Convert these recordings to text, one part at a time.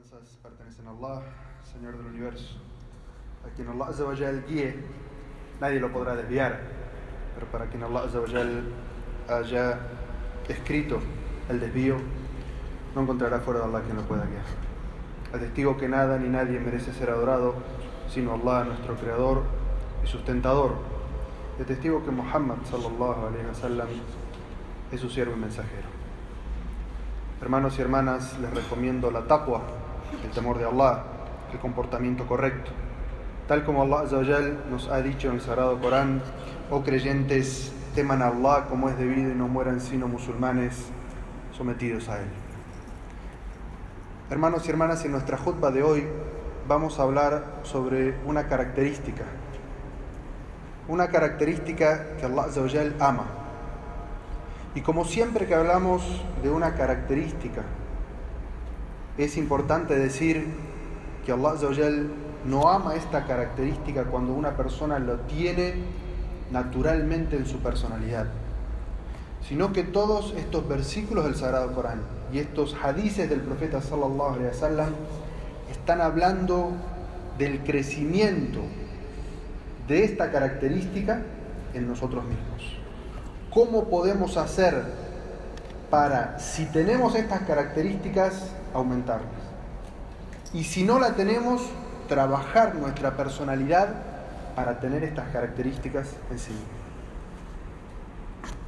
alabanzas pertenecen a Allah, Señor del universo. A quien Allah Azza wa Jal guíe, nadie lo podrá desviar. Pero para quien Allah Azza wa Jal haya escrito el desvío, no encontrará fuera de Allah quien lo pueda guiar. Atestigo que nada ni nadie merece ser adorado sino Allah, nuestro Creador y sustentador. Y atestigo que Muhammad sallallahu alaihi wasallam es su siervo y mensajero. Hermanos y hermanas, les recomiendo la taqwa, el temor de Allah, el comportamiento correcto. Tal como Allah Azza wa Jal nos ha dicho en el Sagrado Corán: oh creyentes, teman a Allah como es debido y no mueran sino musulmanes sometidos a Él. Hermanos y hermanas, en nuestra khutba de hoy vamos a hablar sobre una característica que Allah Azza wa Jal ama. Y como siempre que hablamos de una característica, es importante decir que Allah Azza wa Jal no ama esta característica cuando una persona lo tiene naturalmente en su personalidad, sino que todos estos versículos del Sagrado Corán y estos hadices del profeta sallallahu alaihi wasallam están hablando del crecimiento de esta característica en nosotros mismos. ¿Cómo podemos hacer para, si tenemos estas características, aumentarlas? Y si no la tenemos, trabajar nuestra personalidad para tener estas características en sí.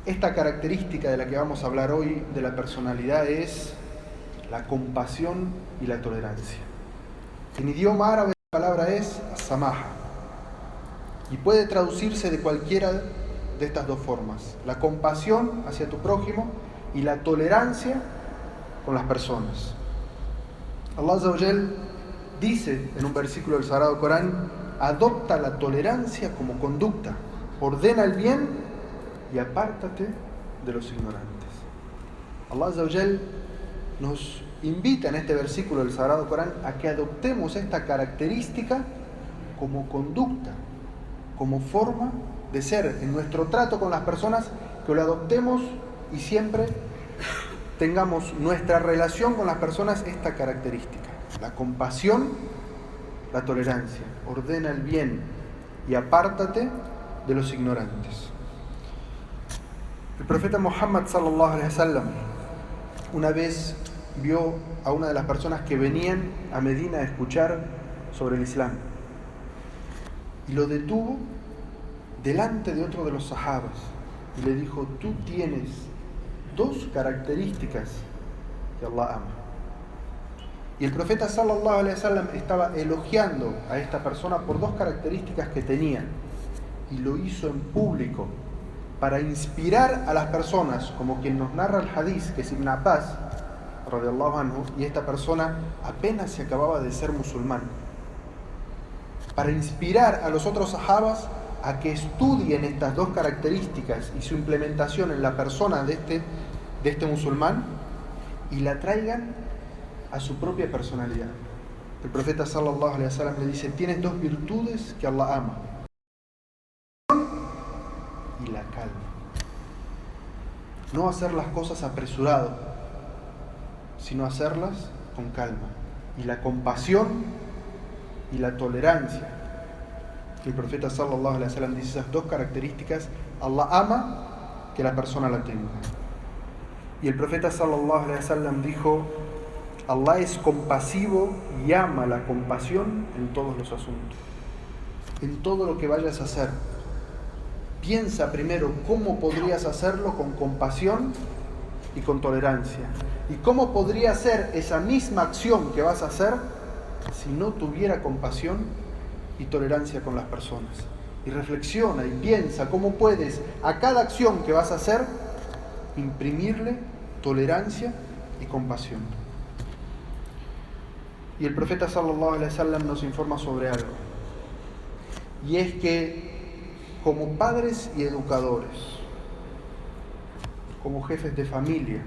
Esta característica de la que vamos a hablar hoy de la personalidad es la compasión y la tolerancia. En idioma árabe la palabra es samaha y puede traducirse de cualquiera de estas dos formas: la compasión hacia tu prójimo y la tolerancia con las personas. Allah Azza wa Jal dice en un versículo del Sagrado Corán: adopta la tolerancia como conducta, ordena el bien y apártate de los ignorantes. Allah Azza wa Jal nos invita en este versículo del Sagrado Corán a que adoptemos esta característica como conducta, como forma de ser en nuestro trato con las personas, que lo adoptemos y siempre tengamos nuestra relación con las personas esta característica: la compasión, la tolerancia, ordena el bien y apártate de los ignorantes. El profeta Muhammad sallallahu alaihi wasallam una vez vio a una de las personas que venían a Medina a escuchar sobre el Islam y lo detuvo delante de otro de los sahabas y le dijo: tú tienes dos características que Allah ama. Y el profeta sallallahu alaihi wasallam estaba elogiando a esta persona por dos características que tenía, y lo hizo en público para inspirar a las personas, como quien nos narra el hadith, que es Ibn Abbas radiyallahu anhu, y esta persona apenas se acababa de ser musulmán, para inspirar a los otros sahabas a que estudien estas dos características y su implementación en la persona de este musulmán y la traigan a su propia personalidad. El profeta sallallahu alaihi wasallam le dice: tienes dos virtudes que Allah ama, y la calma. No hacer las cosas apresurado, sino hacerlas con calma. Y la compasión y la tolerancia. El profeta sallallahu alaihi wasallam dice: esas dos características Allah ama que la persona la tenga. Y el profeta sallallahu alaihi wasallam dijo: Allah es compasivo y ama la compasión en todos los asuntos. En todo lo que vayas a hacer, piensa primero cómo podrías hacerlo con compasión y con tolerancia. Y cómo podría ser esa misma acción que vas a hacer si no tuviera compasión y tolerancia con las personas. Y reflexiona y piensa cómo puedes a cada acción que vas a hacer imprimirle tolerancia y compasión. Y el profeta sallallahu alaihi wasallam nos informa sobre algo, y es que como padres y educadores, como jefes de familia,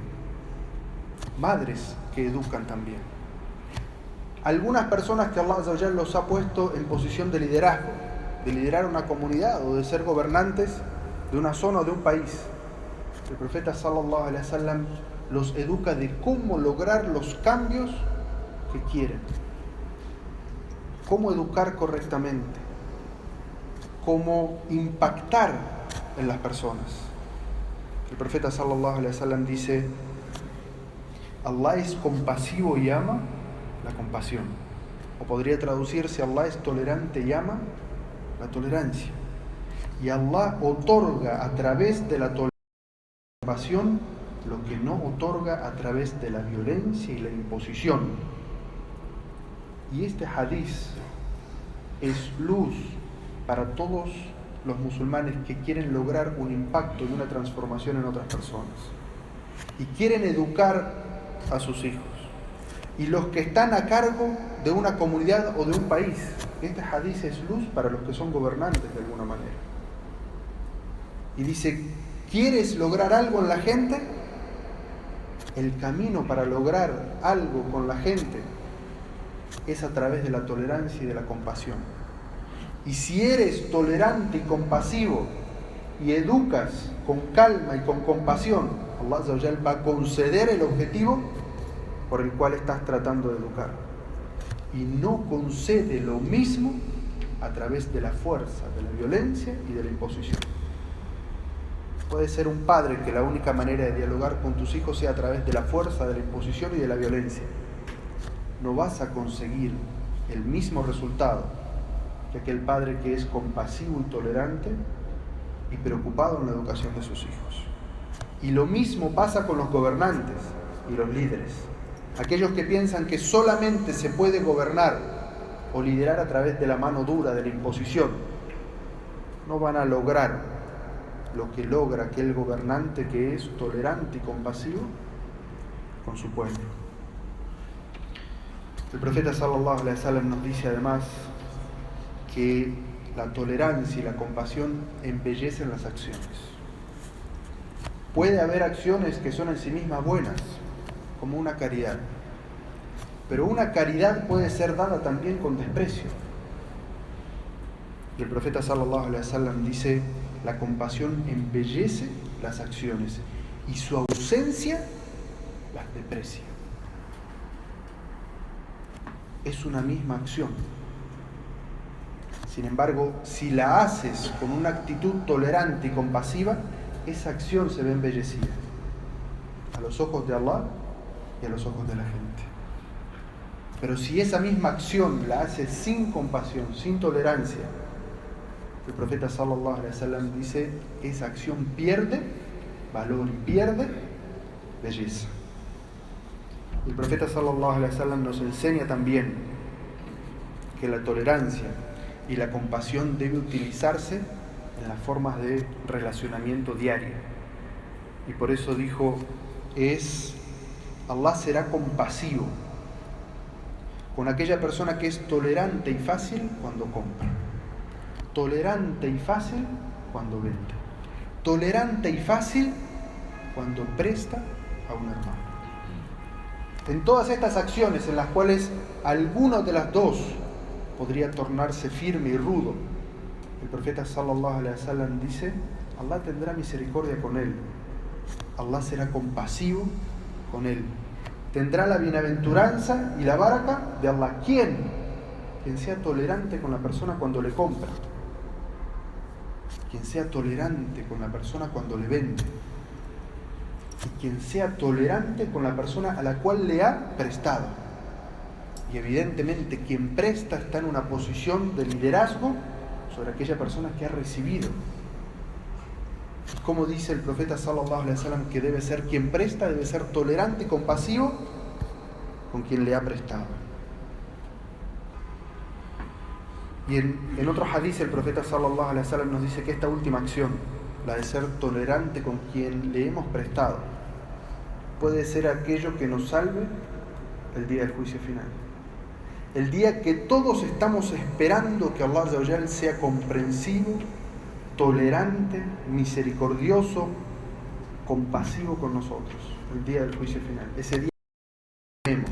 madres que educan también, algunas personas que Allah Azza wa Jal los ha puesto en posición de liderazgo, de liderar una comunidad o de ser gobernantes de una zona o de un país, el profeta sallallahu alaihi wasallam los educa de cómo lograr los cambios que quieren. Cómo educar correctamente, cómo impactar en las personas. El profeta sallallahu alaihi wasallam dice: Allah es compasivo y ama la compasión. O podría traducirse: Allah es tolerante y ama la tolerancia. Y Allah otorga a través de la tolerancia y la compasión lo que no otorga a través de la violencia y la imposición. Y este hadiz es luz para todos los musulmanes que quieren lograr un impacto y una transformación en otras personas y quieren educar a sus hijos, y los que están a cargo de una comunidad o de un país. Este hadiz es luz para los que son gobernantes de alguna manera. Y dice: ¿quieres lograr algo en la gente? El camino para lograr algo con la gente es a través de la tolerancia y de la compasión. Y si eres tolerante y compasivo y educas con calma y con compasión, Allah Azza wa Jal va a conceder el objetivo por el cual estás tratando de educar. Y no concede lo mismo a través de la fuerza, de la violencia y de la imposición. Puede ser un padre que la única manera de dialogar con tus hijos sea a través de la fuerza, de la imposición y de la violencia. No vas a conseguir el mismo resultado que aquel padre que es compasivo y tolerante y preocupado en la educación de sus hijos. Y lo mismo pasa con los gobernantes y los líderes. Aquellos que piensan que solamente se puede gobernar o liderar a través de la mano dura, de la imposición, no van a lograr lo que logra aquel gobernante que es tolerante y compasivo con su pueblo. El profeta sallallahu alaihi wasallam nos dice además que la tolerancia y la compasión embellecen las acciones. Puede haber acciones que son en sí mismas buenas, como una caridad, pero una caridad puede ser dada también con desprecio. Y el profeta sallallahu alaihi wasallam dice: la compasión embellece las acciones y su ausencia las deprecia. Es una misma acción. Sin embargo, si la haces con una actitud tolerante y compasiva, esa acción se ve embellecida a los ojos de Allah y a los ojos de la gente. Pero si esa misma acción la haces sin compasión, sin tolerancia, el profeta sallallahu alaihi wasallam dice: esa acción pierde valor y pierde belleza. El profeta sallallahu alaihi wasallam nos enseña también que la tolerancia y la compasión debe utilizarse en las formas de relacionamiento diario. Y por eso dijo: Allah será compasivo con aquella persona que es tolerante y fácil cuando compra, tolerante y fácil cuando vende, tolerante y fácil cuando presta a un hermano. En todas estas acciones en las cuales alguno de las dos podría tornarse firme y rudo, el profeta sallallahu alaihi wasallam dice: Allah tendrá misericordia con él, Allah será compasivo con él, tendrá la bienaventuranza y la baraka de Allah. ¿Quién? Quien sea tolerante con la persona cuando le compra, quien sea tolerante con la persona cuando le vende, y quien sea tolerante con la persona a la cual le ha prestado. Y evidentemente quien presta está en una posición de liderazgo sobre aquella persona que ha recibido. Como dice el profeta sallallahu alaihi wasallam que debe ser quien presta, debe ser tolerante y compasivo con quien le ha prestado. Y en otro hadith el profeta sallallahu alaihi wasallam nos dice que esta última acción, la de ser tolerante con quien le hemos prestado, puede ser aquello que nos salve el día del juicio final. El día que todos estamos esperando que Allah Azza wa Jal sea comprensivo, tolerante, misericordioso, compasivo con nosotros. El día del juicio final. Ese día tenemos.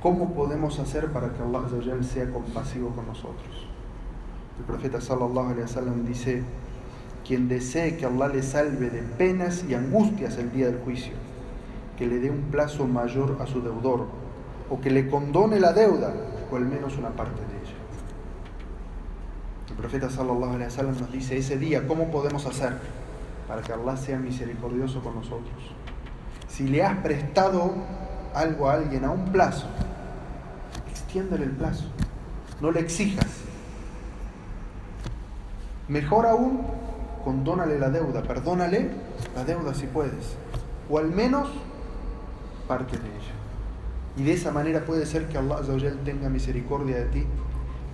¿Cómo podemos hacer para que Allah Azza wa Jal sea compasivo con nosotros? El profeta sallallahu alaihi wasallam dice: quien desee que Allah le salve de penas y angustias el día del juicio, que le dé un plazo mayor a su deudor, o que le condone la deuda, o al menos una parte de ella. El profeta sallallahu alaihi wasallam nos dice ese día, ¿cómo podemos hacer para que Allah sea misericordioso con nosotros? Si le has prestado algo a alguien a un plazo, extiéndele el plazo, no le exijas. Mejor aún, condónale la deuda, perdónale la deuda si puedes, o al menos parte de ella. Y de esa manera puede ser que Allah Azza wa Jal tenga misericordia de ti,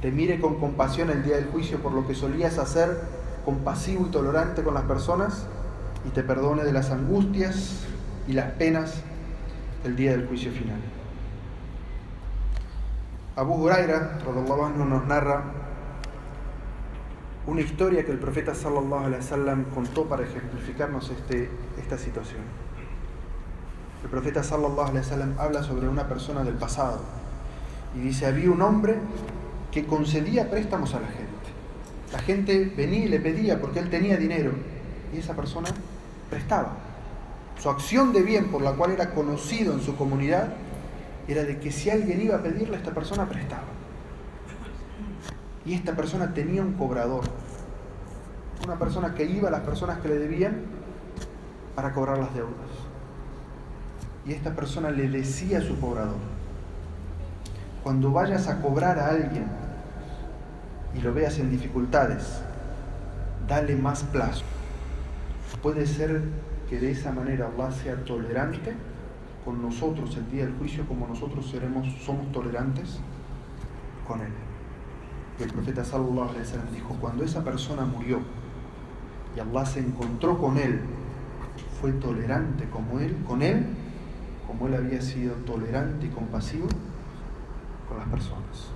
te mire con compasión el día del juicio por lo que solías hacer, compasivo y tolerante con las personas, y te perdone de las angustias y las penas el día del juicio final. Abu Huraira radhiyallahu anhu nos narra una historia que el profeta sallallahu alaihi wasallam contó para ejemplificarnos esta situación. El profeta sallallahu alaihi wasallam habla sobre una persona del pasado y dice: había un hombre que concedía préstamos a la gente. La gente venía y le pedía porque él tenía dinero y esa persona prestaba. Su acción de bien por la cual era conocido en su comunidad era de que si alguien iba a pedirle, esta persona prestaba. Y esta persona tenía un cobrador, una persona que iba a las personas que le debían para cobrar las deudas. Y esta persona le decía a su cobrador: cuando vayas a cobrar a alguien y lo veas en dificultades, dale más plazo. Puede ser que de esa manera Allah sea tolerante con nosotros el día del juicio, como nosotros somos tolerantes con él. Y el profeta sallallahu alaihi wasallam dijo: cuando esa persona murió y Allah se encontró con él, fue tolerante con él, como él había sido tolerante y compasivo con las personas.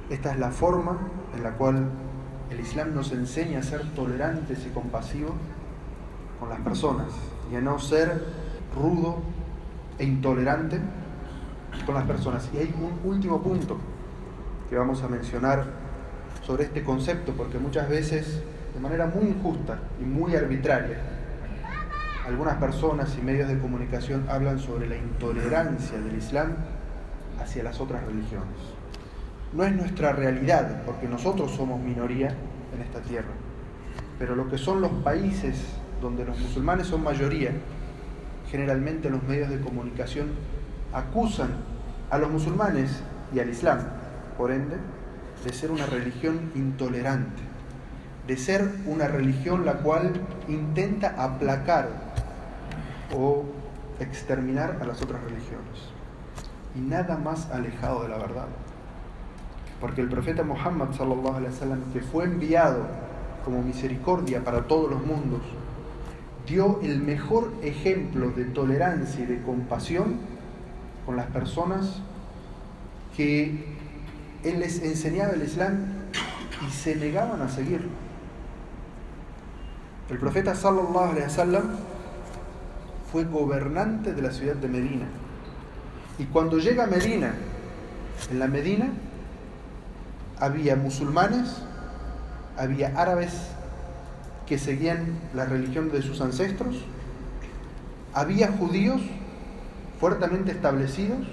Esta es la forma en la cual el Islam nos enseña a ser tolerantes y compasivos con las personas y a no ser rudo e intolerante con las personas. Y hay un último punto que vamos a mencionar sobre este concepto, porque muchas veces, de manera muy injusta y muy arbitraria, algunas personas y medios de comunicación hablan sobre la intolerancia del Islam hacia las otras religiones. No es nuestra realidad, porque nosotros somos minoría en esta tierra, pero lo que son los países donde los musulmanes son mayoría, generalmente los medios de comunicación acusan a los musulmanes y al Islam, por ende, de ser una religión intolerante, de ser una religión la cual intenta aplacar o exterminar a las otras religiones. Y nada más alejado de la verdad. Porque el profeta Muhammad sallallahu alaihi wasallam, que fue enviado como misericordia para todos los mundos, dio el mejor ejemplo de tolerancia y de compasión con las personas que él les enseñaba el Islam y se negaban a seguirlo. El profeta sallallahu alaihi wasallam fue gobernante de la ciudad de Medina, y cuando llega a Medina, en la Medina había musulmanes, había árabes que seguían la religión de sus ancestros, había judíos fuertemente establecidos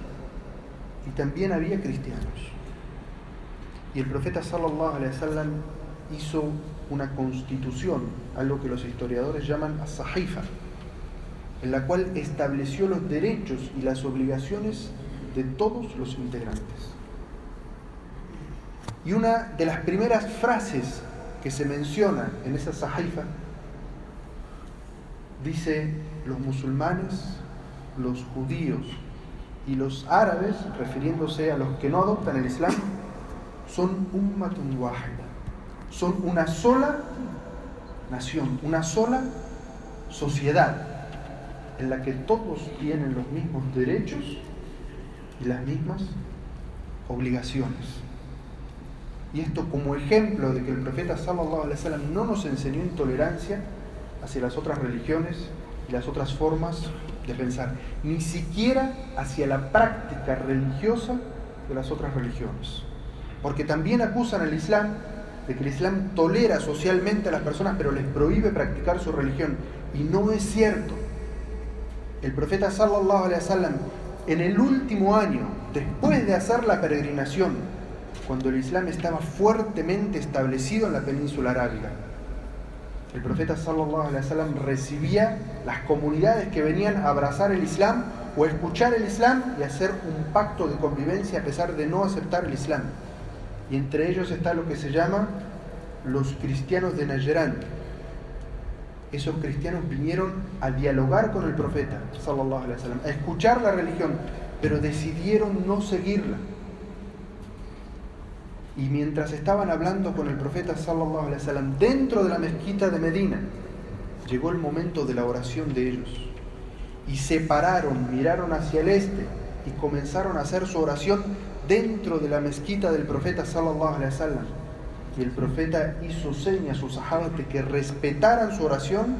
y también había cristianos. Y el profeta sallallahu alaihi wasallam hizo una constitución, algo que los historiadores llaman as-sahifa, en la cual estableció los derechos y las obligaciones de todos los integrantes. Y una de las primeras frases que se menciona en esa sahifa dice: los musulmanes, los judíos y los árabes, refiriéndose a los que no adoptan el Islam, son ummatun wahida, son una sola nación, una sola sociedad en la que todos tienen los mismos derechos y las mismas obligaciones. Y esto como ejemplo de que el profeta sallallahu alaihi wasallam no nos enseñó intolerancia hacia las otras religiones y las otras formas de pensar, ni siquiera hacia la práctica religiosa de las otras religiones. Porque también acusan al Islam de que el Islam tolera socialmente a las personas, pero les prohíbe practicar su religión. Y no es cierto. El profeta sallallahu alaihi wasallam en el último año, después de hacer la peregrinación, cuando el Islam estaba fuertemente establecido en la península arábiga. El profeta sallallahu alaihi wasallam recibía las comunidades que venían a abrazar el Islam o a escuchar el Islam y hacer un pacto de convivencia a pesar de no aceptar el Islam. Y entre ellos está lo que se llama los cristianos de Najrán. Esos cristianos vinieron a dialogar con el profeta sallallahu alaihi wasallam, a escuchar la religión, pero decidieron no seguirla. Y mientras estaban hablando con el profeta sallallahu alaihi wasallam dentro de la mezquita de Medina, llegó el momento de la oración de ellos. Y se pararon, miraron hacia el este y comenzaron a hacer su oración dentro de la mezquita del profeta sallallahu alaihi wasallam. Y el profeta hizo señas a sus sahabas de que respetaran su oración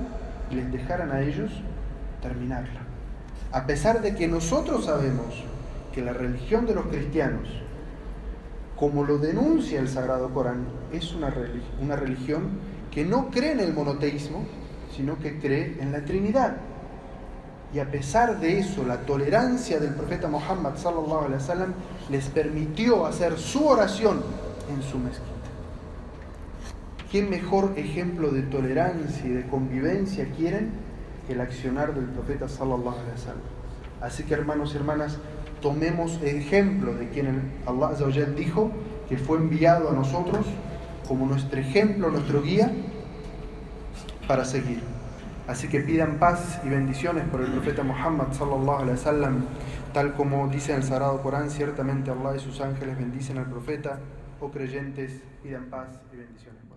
y les dejaran a ellos terminarla. A pesar de que nosotros sabemos que la religión de los cristianos, como lo denuncia el Sagrado Corán, es una religión que no cree en el monoteísmo, sino que cree en la Trinidad. Y a pesar de eso, la tolerancia del profeta Muhammad sallallahu alaihi wasallam les permitió hacer su oración en su mezquita. ¿Qué mejor ejemplo de tolerancia y de convivencia quieren que el accionar del profeta sallallahu alaihi wasallam? Así que, hermanos y hermanas, tomemos ejemplo de quien Allah Azza wa Jal dijo que fue enviado a nosotros como nuestro ejemplo, nuestro guía para seguir. Así que pidan paz y bendiciones por el profeta Muhammad sallallahu alaihi wasallam, tal como dice en el Sagrado Corán: ciertamente Allah y sus ángeles bendicen al profeta. Oh creyentes, pidan paz y bendiciones por él.